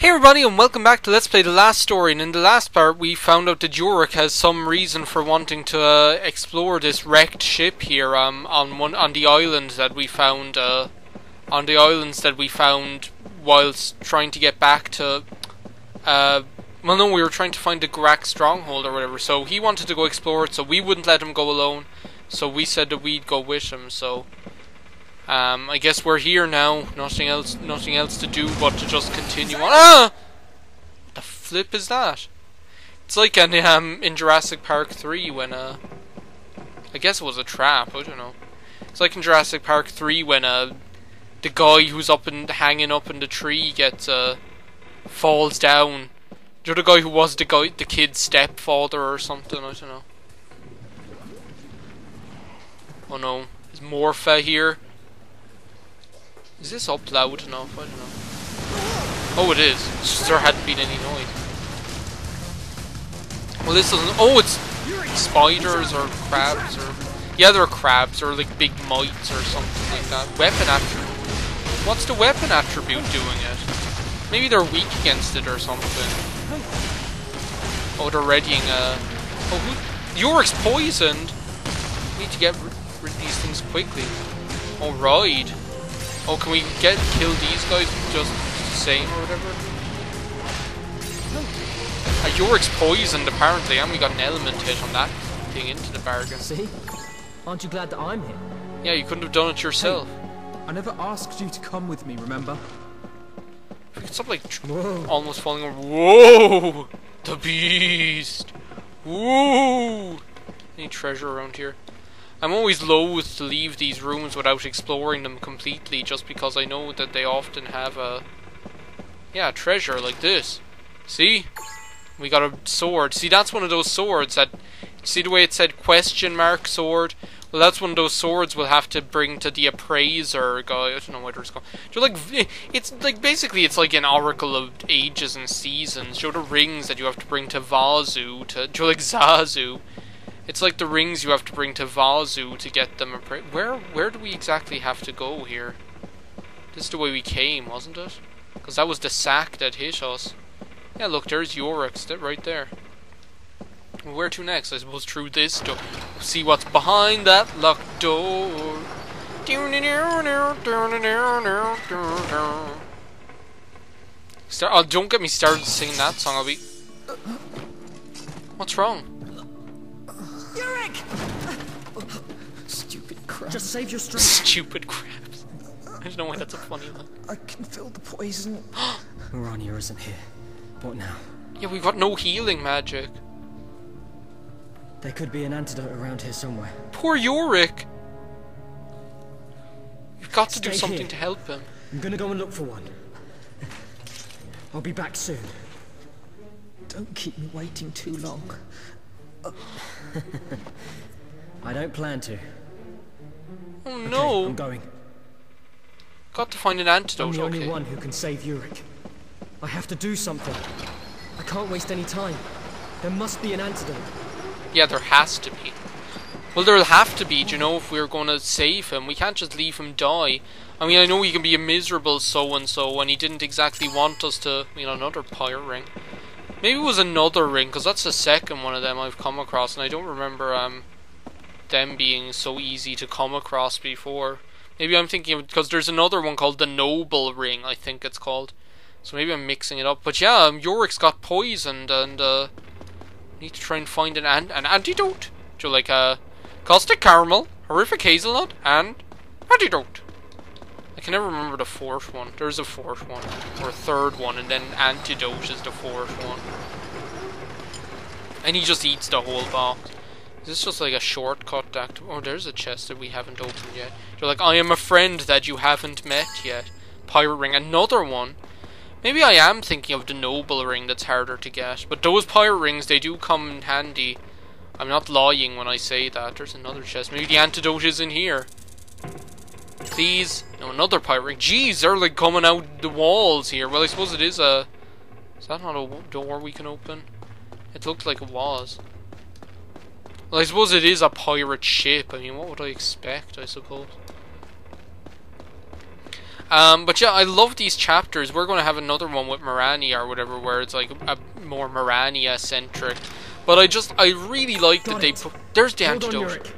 Hey everybody, and welcome back to Let's Play The Last Story. And in the last part we found out that Yorick has some reason for wanting to explore this wrecked ship here on the island that we found whilst trying to get back to well no, we were trying to find the Grak stronghold or whatever. So he wanted to go explore it, so we wouldn't let him go alone. So we said that we'd go with him. So I guess we're here now. Nothing else to do but to just continue on. Ah! What the flip is that? It's like in Jurassic Park 3 when I guess it was a trap. I don't know. It's like in Jurassic Park 3 when the guy who's hanging up in the tree gets falls down. The other guy who was the kid's stepfather or something. I don't know. Oh no, is Morpha here? Is this up loud enough? I don't know. Oh, it is. It's just there hadn't been any noise. Well, this doesn't. Oh, it's spiders or crabs or. Yeah, they're crabs or like big mites or something like that. Weapon attribute. What's the weapon attribute doing it? Maybe they're weak against it or something. Oh, they're readying Oh, Yorick's poisoned! We need to get rid of these things quickly. Alright. Oh, can we kill these guys just the same or whatever? Yorick's poisoned apparently, and we got an element hit on that thing into the bargain. See? Aren't you glad that I'm here? Yeah, you couldn't have done it yourself. Hey, I never asked you to come with me, remember? We could stop like almost falling over. Whoa! The beast! Whoa! Any treasure around here? I'm always loath to leave these rooms without exploring them completely, just because I know that they often have a treasure like this. See? We got a sword. See, that's one of those swords that, see the way it said question mark sword? Well, that's one of those swords we'll have to bring to the appraiser guy. I don't know what it's called. It's like basically it's like an oracle of ages and seasons. Show the rings that you have to bring to Vazu like Zazu. It's like the rings you have to bring to Vazu to get them Where do we exactly have to go here? This is the way we came, wasn't it? Because that was the sack that hit us. Yeah, look, there's Yorick's right there. Where to next? I suppose through this door. See what's behind that locked door. Don't get me started singing that song. I'll be. What's wrong? Yorick! Stupid crabs. Just save your strength. Stupid crabs. I don't know why that's a funny one. I can feel the poison. Mirania isn't here. What now? Yeah, we've got no healing magic. There could be an antidote around here somewhere. Poor Yorick. You've got to do something to help him. I'm gonna go and look for one. I'll be back soon. Don't keep me waiting too long. I don't plan to. Oh no! Okay, I'm going. Got to find an antidote. I'm the only one who can save Yorick. I have to do something. I can't waste any time. There must be an antidote. Yeah, there has to be. Well, there'll have to be, you know, if we're going to save him. We can't just leave him die. I mean, I know he can be a miserable so-and-so, and he didn't exactly want us to, you know, another pirate ring. Maybe it was another ring, because that's the second one of them I've come across, and I don't remember them being so easy to come across before. Maybe I'm thinking of, because there's another one called the Noble Ring, I think it's called. So maybe I'm mixing it up. But yeah, Yorick's got poisoned, and need to try and find an antidote. So like caustic caramel, horrific hazelnut, and antidote. I can never remember the fourth one. There's a fourth one. Or a third one, and then antidote is the fourth one. And he just eats the whole box. Is this just like a shortcut to oh, there's a chest that we haven't opened yet. You're like, I am a friend that you haven't met yet. Pirate ring. Another one. Maybe I am thinking of the Noble Ring that's harder to get. But those pirate rings, they do come in handy. I'm not lying when I say that. There's another chest. Maybe the antidote is in here. Please. No, another pirate ring. Jeez, they're like coming out the walls here. Well, I suppose it is a... Is that not a door we can open? It looked like it was. Well, I suppose it is a pirate ship. I mean, what would I expect, I suppose? But yeah, I love these chapters. We're going to have another one with Mirania or whatever, where it's like a more Mirania-centric. But I really like that they put... There's the antidote.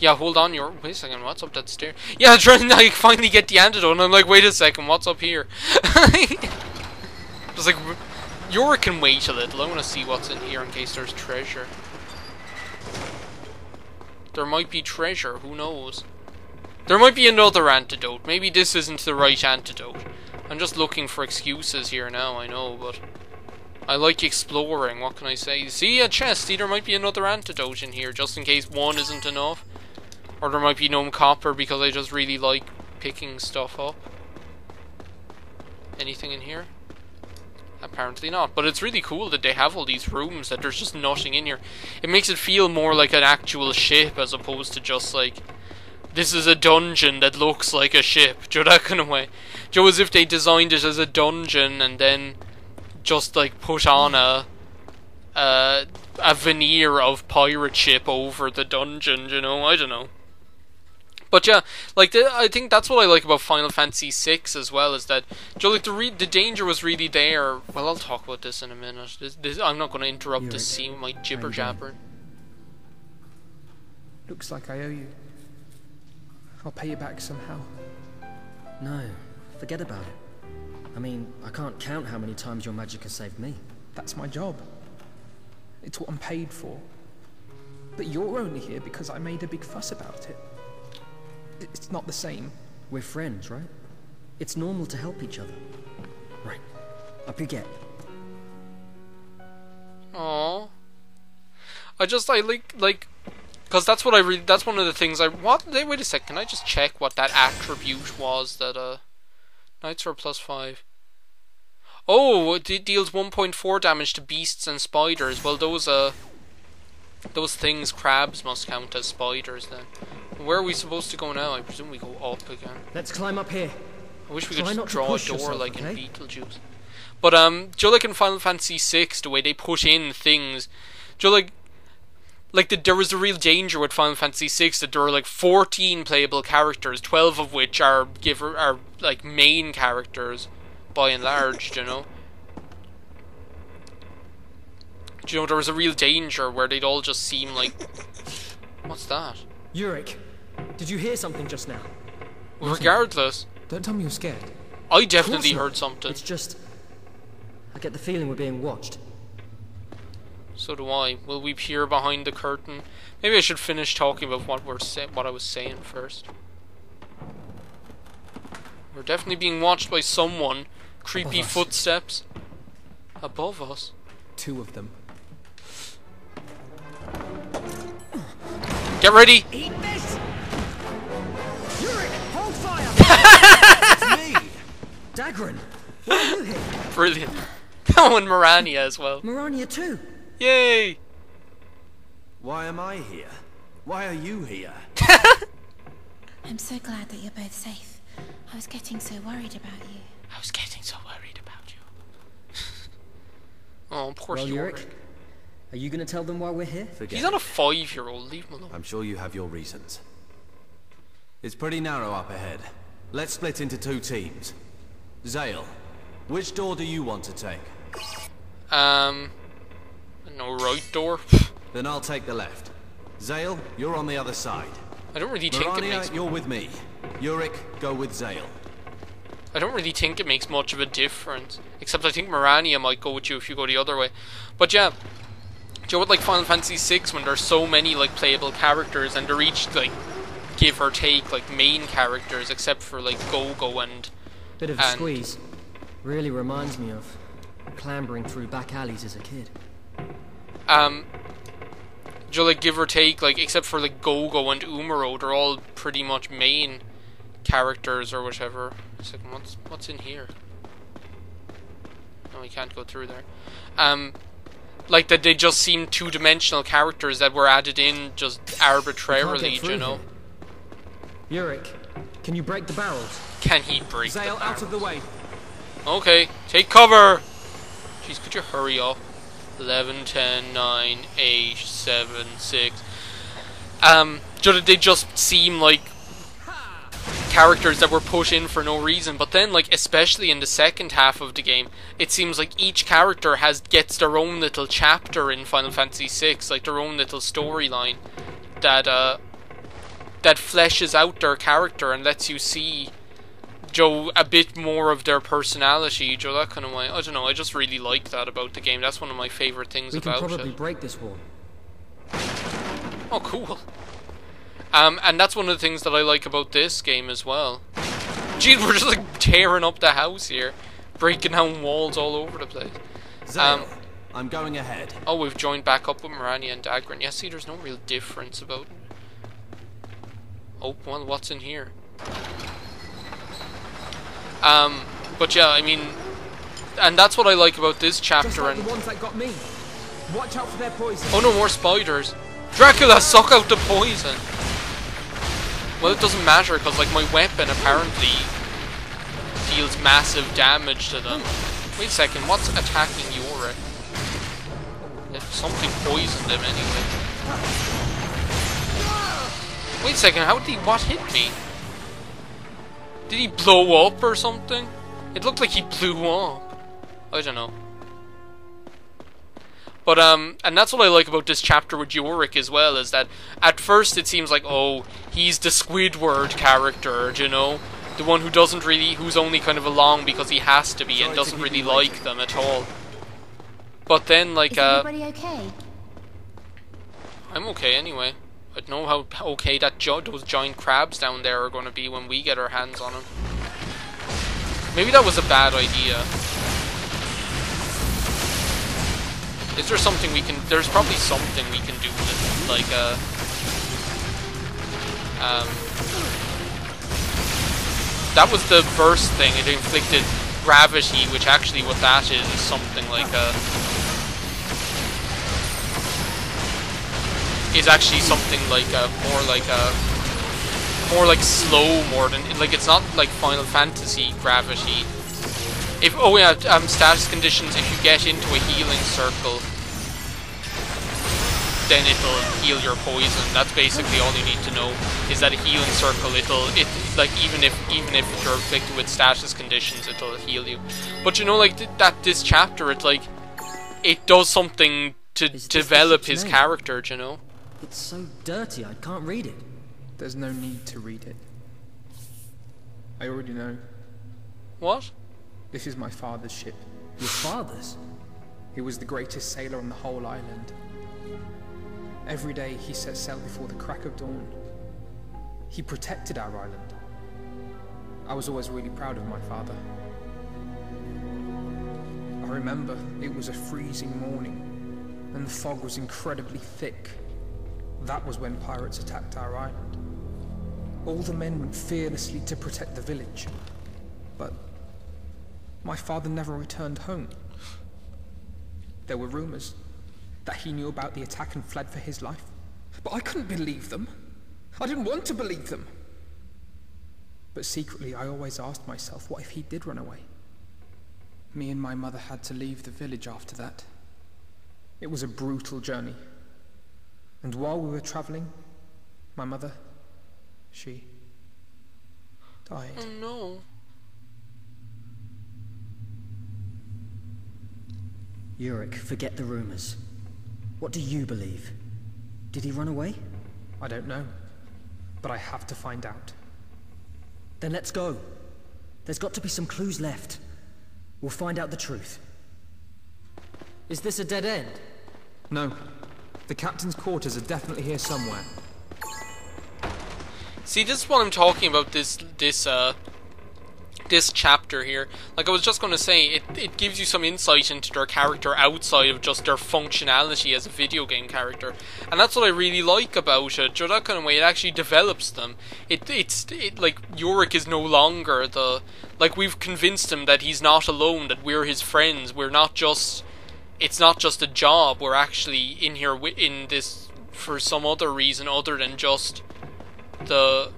Yeah, hold on, wait a second, what's up that stair? Yeah, I'm trying to like, finally get the antidote, and I'm like, wait a second, what's up here? Just like, Yorick can wait a little. I want to see what's in here in case there's treasure. There might be treasure, who knows? There might be another antidote. Maybe this isn't the right antidote. I'm just looking for excuses here now, I know, but... I like exploring, what can I say? See, a chest, see, there might be another antidote in here, just in case one isn't enough. Or there might be no copper because I just really like picking stuff up. Anything in here? Apparently not, but it's really cool that they have all these rooms, that there's just nothing in here. It makes it feel more like an actual ship as opposed to just like, this is a dungeon that looks like a ship. Joe, that kind of way. Joe, as if they designed it as a dungeon and then just like put on a veneer of pirate ship over the dungeon, you know, I don't know. But yeah, like I think that's what I like about Final Fantasy VI as well, is that, Joe, like the danger was really there. Well, I'll talk about this in a minute. I'm not going to interrupt this scene with my jibber jabber. Looks like I owe you. I'll pay you back somehow. No, forget about it. I mean, I can't count how many times your magic has saved me. That's my job. It's what I'm paid for. But you're only here because I made a big fuss about it. It's not the same. We're friends, right? It's normal to help each other. Right. Up you get. Aww. I like, because that's what that's one of the things wait a sec, can I just check what that attribute was that, Knights are +5. Oh, it deals 1.4 damage to beasts and spiders. Well, those things, crabs, must count as spiders then. Where are we supposed to go now? I presume we go up again. Let's climb up here. I wish we could just draw a door like in Beetlejuice. But Joe, like in Final Fantasy VI, the way they put in things, Joe, there was a real danger with Final Fantasy VI that there were like 14 playable characters, 12 of which are like main characters, by and large, you know. Do you know, there was a real danger where they'd all just seem like... What's that? Yurick, did you hear something just now? Regardless. Don't tell me you're scared. I definitely heard something. It's just... I get the feeling we're being watched. So do I. Will we peer behind the curtain? Maybe I should finish talking about what I was saying first. We're definitely being watched by someone. Creepy footsteps. Above us. 2 of them. Get ready! Eat this! Yurick, hold fire! It's me! Dagran, why are you here? Brilliant. Oh, and Mirania as well. Mirania too. Yay! Why am I here? Why are you here? I'm so glad that you're both safe. I was getting so worried about you. I was getting so worried about you. Oh, poor Well, Yorick. Yurick, are you going to tell them why we're here? He's not a 5-year-old, leave him alone. I'm sure you have your reasons. It's pretty narrow up ahead. Let's split into 2 teams. Zale, which door do you want to take? No right door. Then I'll take the left. Zale, you're on the other side. I don't really think it makes... you're with me. Yurick, go with Zale. I don't really think it makes much of a difference. Except I think Mirania might go with you if you go the other way. But yeah, do you know what, like Final Fantasy VI, when there's so many like playable characters and they're each like give or take like main characters, except for like Go-Go and... Bit of a squeeze. Really reminds me of clambering through back alleys as a kid. Do you like give or take, like except for like Go-Go and Umaro, they're all pretty much main characters or whatever. Second, what's in here? No, we can't go through there. Like that they just seem 2-dimensional characters that were added in just arbitrarily, you know. Yurick, can you break the barrels? Can he break the Zale, barrels? out of the way. Okay, take cover! Jeez, could you hurry up? 11, 10, 9, 8, 7, 6. They just seem like characters that were put in for no reason. But then, like, especially in the second half of the game, it seems like each character gets their own little chapter in Final Fantasy VI, like their own little storyline that fleshes out their character and lets you see, Joe, a bit more of their personality, Joe, that kind of way. I don't know, I just really like that about the game. That's one of my favourite things about it. We can probably break this wall. Oh, cool. And that's one of the things that I like about this game as well. Jeez, we're just like tearing up the house here, breaking down walls all over the place. Zale, I'm going ahead. Oh, we've joined back up with Mirania and Dagran. Yeah, see, there's no real difference about it. Oh, well, what's in here? But yeah, I mean, and that's what I like about this chapter. Just like the ones that got me. Watch out for their poison. Oh no, more spiders. Dracula, suck out the poison. Well, it doesn't matter, because, like, my weapon apparently deals massive damage to them. Wait a second, what's attacking Yorick? Something poisoned him anyway. Wait a second, what hit me? Did he blow up or something? It looked like he blew up. I don't know. But, and that's what I like about this chapter with Yorick as well, is that at first it seems like, oh, he's the Squidward character, you know? The one who doesn't really, who's only kind of along because he has to be and doesn't really like them at all. But then, like, Is everybody okay? I'm okay anyway. I don't know how okay that those giant crabs down there are going to be when we get our hands on them. Maybe that was a bad idea. Is there something we can... There's probably something we can do with it, like, that was the burst thing. It inflicted gravity, which actually what that is something like is actually something like more like slow, more than, like, it's not like Final Fantasy gravity. If, oh yeah, status conditions, if you get into a healing circle, then it'll heal your poison. That's basically all you need to know, is that a healing circle, like, even if you're afflicted with status conditions, it'll heal you. But you know, like, this chapter, it's like, it does something to develop his character, you know? It's so dirty, I can't read it. There's no need to read it. I already know. What? This is my father's ship. Your father's? He was the greatest sailor on the whole island. Every day he set sail before the crack of dawn. He protected our island. I was always really proud of my father. I remember it was a freezing morning, and the fog was incredibly thick. That was when pirates attacked our island. All the men went fearlessly to protect the village, but my father never returned home. There were rumors that he knew about the attack and fled for his life. But I couldn't believe them. I didn't want to believe them. But secretly, I always asked myself, what if he did run away? Me and my mother had to leave the village after that. It was a brutal journey. And while we were traveling, my mother, she died. Oh no. Yorick, forget the rumors. What do you believe? Did he run away? I don't know, but I have to find out. Then let's go. There's got to be some clues left. We'll find out the truth. Is this a dead end? No. The captain's quarters are definitely here somewhere. See, this is what I'm talking about, this chapter here. Like I was just going to say, it gives you some insight into their character outside of just their functionality as a video game character. And that's what I really like about it. That kind of way, it actually develops them. It's like, Yorick is no longer like, we've convinced him that he's not alone, that we're his friends. We're not just, it's not just a job. We're actually in here in this for some other reason other than just the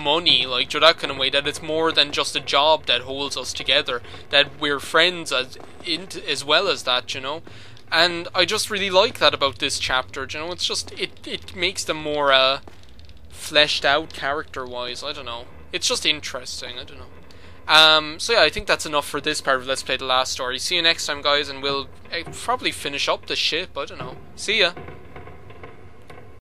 money, like, that kind of way, that it's more than just a job that holds us together, that we're friends as well as that, you know. And I just really like that about this chapter, you know. It's just, it makes them more fleshed out character wise. I don't know, It's just interesting, I don't know. So yeah, I think that's enough for this part of Let's Play The Last Story. See you next time, guys, and we'll probably finish up the ship, I don't know. See ya!